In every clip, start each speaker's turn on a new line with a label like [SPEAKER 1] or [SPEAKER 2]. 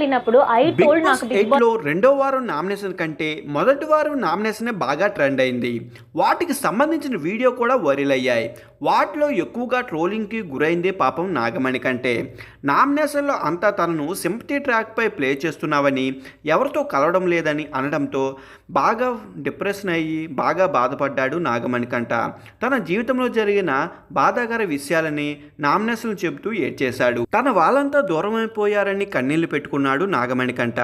[SPEAKER 1] వెళ్ళినప్పుడు I
[SPEAKER 2] big
[SPEAKER 1] told
[SPEAKER 2] boss
[SPEAKER 1] నాకు big
[SPEAKER 2] 8లో రెండో వారం నామినేషన్ కంటే మొదటి వారం నామినేషనే బాగా ట్రెండ్ అయింది. వాటికి సంబంధించిన వీడియో కూడా వైరల్ అయ్యాయి. వాటిలో ఎక్కువగా ట్రోలింగ్కి గురైందే పాపం నాగమణి కంటే. నామినేషన్లో అంతా తనను సింపతి ట్రాక్పై ప్లే చేస్తున్నావని, ఎవరితో కలవడం లేదని అనడంతో బాగా డిప్రెషన్ అయ్యి బాగా బాధపడ్డాడు నాగమణి కంట. తన జీవితంలో జరిగిన బాధాకర విషయాలని నామినేషన్లు చెబుతూ ఏడ్చేశాడు. తన వాళ్ళంతా దూరం అయిపోయారని కన్నీళ్లు పెట్టుకున్నాడు నాగమణికంట.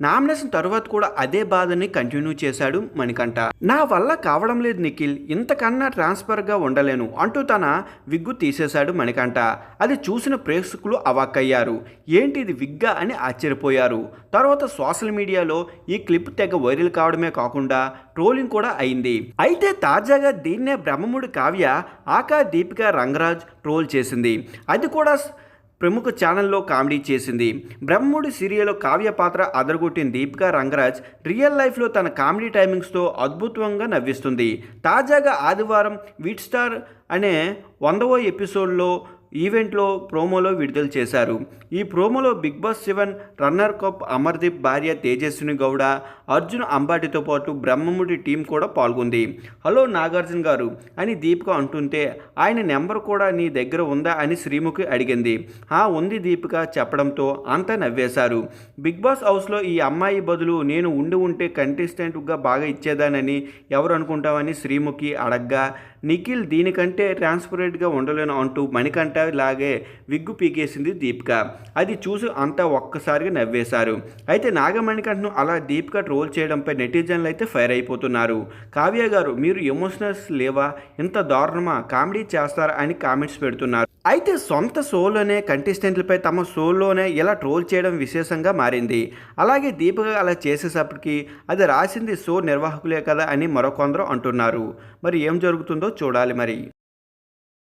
[SPEAKER 2] నామినేషన్ తర్వాత కూడా అదే బాధని కంటిన్యూ చేశాడు మణికంఠ. నా వల్ల కావడం లేదు నిఖిల్, ఇంతకన్నా ట్రాన్స్ఫర్గా ఉండలేను అంటూ తన విగ్గు తీసేశాడు మణికంఠ. అది చూసిన ప్రేక్షకులు అవాక్కయ్యారు. ఏంటి ఇది విగ్గా అని ఆశ్చర్యపోయారు. తర్వాత సోషల్ మీడియాలో ఈ క్లిప్ తెగ వైరల్ కావడమే కాకుండా ట్రోలింగ్ కూడా అయింది. అయితే తాజాగా దీన్నే బ్రహ్మముడి కావ్య ఆకా దీపిక రంగరాజ్ ట్రోల్ చేసింది. అది కూడా ప్రముఖ ఛానల్లో కామెడీ చేసింది. బ్రహ్మముడి సీరియల్లో కావ్య పాత్ర అదరగొట్టిన దీపికా రంగరాజ్ రియల్ లైఫ్లో తన కామెడీ టైమింగ్స్తో అద్భుతంగా నవ్విస్తుంది. తాజాగా ఆదివారం వీట్ స్టార్ అనే 100వ ఎపిసోడ్లో ఈవెంట్లో ప్రోమోలో విడుదల చేశారు. ఈ ప్రోమోలో big boss 7 runner up Amardeep భార్య తేజస్విని గౌడ, అర్జున్ అంబాటితో పాటు బ్రహ్మముడి టీం కూడా పాల్గొంది. హలో నాగార్జున గారు అని దీపిక అంటుంటే ఆయన నెంబర్ కూడా నీ దగ్గర ఉందా అని శ్రీముఖి అడిగింది. ఉంది దీపిక చెప్పడంతో అంతా నవ్వేశారు. బిగ్ బాస్ హౌస్లో ఈ అమ్మాయి బదులు నేను ఉంటే కంటెస్టెంట్గా బాగా ఇచ్చేదానని ఎవరు అనుకుంటామని శ్రీముఖి అడగ్గా, నిఖిల్ దీనికంటే ట్రాన్స్పరెంట్గా ఉండలేను అంటూ మణికంఠ లాగే విగ్గు పీకేసింది దీపిక. అది చూసి అంతా ఒక్కసారిగా నవ్వేశారు. అయితే నాగమణికంఠను అలా దీపిక ట్రోల్ చేయడంపై నెటిజన్లు అయితే ఫైర్ అయిపోతున్నారు. కావ్య గారు మీరు ఎమోషనల్స్ లేవా, ఇంత దారుణమా, కామెడీ చేస్తారా అని కామెంట్స్ పెడుతున్నారు. అయితే సొంత షోలోనే కంటెస్టెంట్లపై తమ షోలోనే ఇలా ట్రోల్ చేయడం విశేషంగా మారింది. అలాగే దీపిక అలా చేసేటప్పటికి అది రాసింది షో నిర్వాహకులే కదా అని మరొకొందరు అంటున్నారు. మరి ఏం జరుగుతుందో చూడాలి మరి.